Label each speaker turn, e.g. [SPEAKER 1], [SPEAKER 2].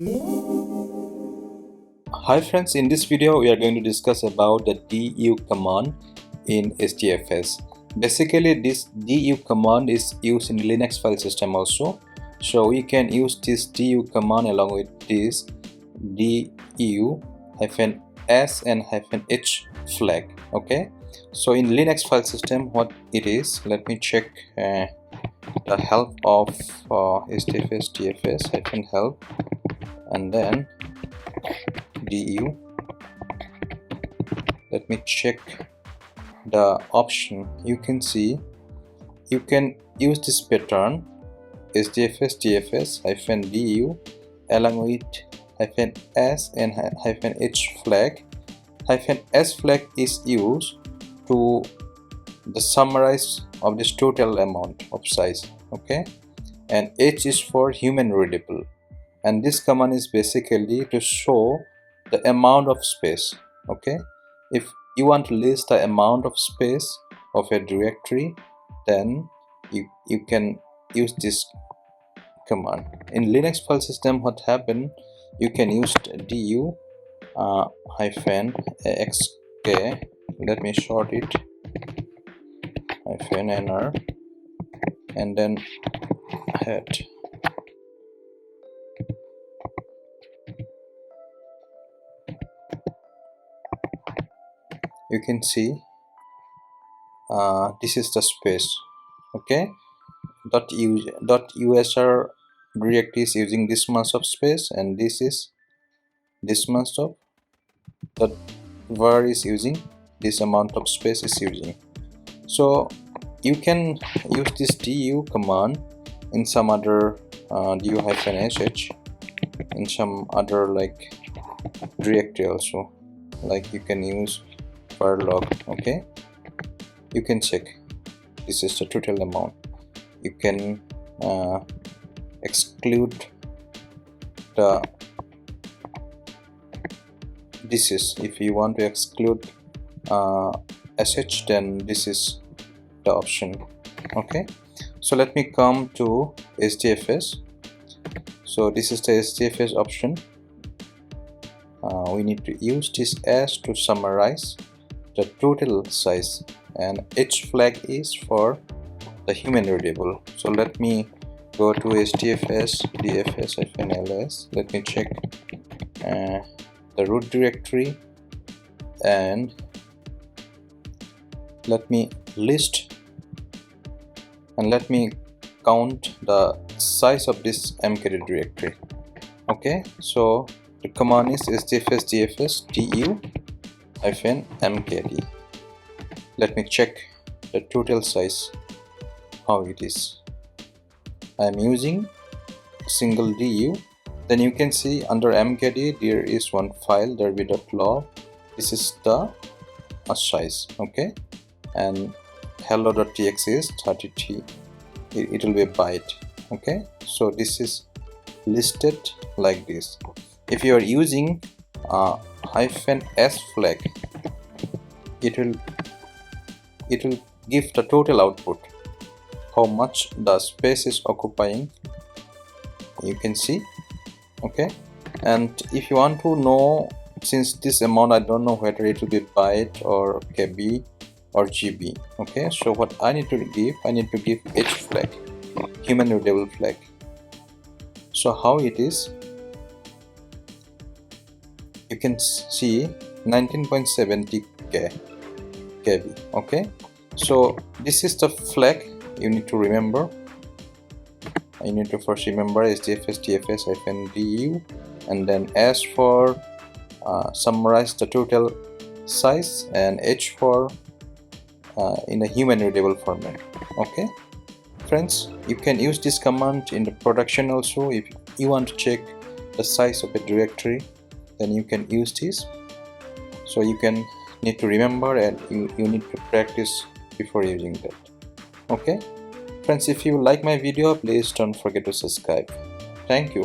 [SPEAKER 1] Hi friends, in this video we are going to discuss about the du command in HDFS. Basically this du command is used in Linux file system also. So we can use this du command along with this du-s and -h flag. Okay, so in Linux file system what it is, let me check the help of HDFS -help and then du. Let me check the option. You can see you can use this pattern HDFS -du along with -s and -h flag. -s flag is used to the summarize of this total amount of size, okay, and h is for human readable, and this command is basically to show the amount of space. Okay, if you want to list the amount of space of a directory, then you can use this command. In Linux file system what happened, you can use du -xk, let me short it, -nr and then head. You can see this is the space. Okay, .usr directory is using this much of space, and this is this much of .var is using this amount of space is using. So you can use this du command in some other du-sh in some other like directory also, like you can use log. Okay, you can check this is the total amount. You can exclude the this is, if you want to exclude sh, then this is the option. Okay, so let me come to HDFS. So this is the HDFS option. We need to use this as to summarize the total size, and h flag is for the human readable. So let me go to HDFS -ls. Let me check the root directory and let me list and let me count the size of this MKD directory. Okay, so the command is HDFS du-mkd. Let me check the total size, how it is. I am using single du. Then you can see under MKD there is one file, derby.log. This is the size. Okay, and hello.txt is 33. It will be a byte. Okay, so this is listed like this. If you are using -s flag, it will give the total output, how much the space is occupying. You can see. Okay, and if you want to know, since this amount I don't know whether it will be byte or kb or gb. Okay, so what I need to give, h flag, human readable flag. So how it is, you can see 19.70 kb. Okay, so this is the flag you need to remember. You need to first remember HDFS -du, and then S for summarize the total size, and H for in a human readable format. Okay, friends, you can use this command in the production also. If you want to check the size of a directory, then you can use this. So you can need to remember, and you need to practice before using that. Okay friends, if you like my video, please don't forget to subscribe. Thank you.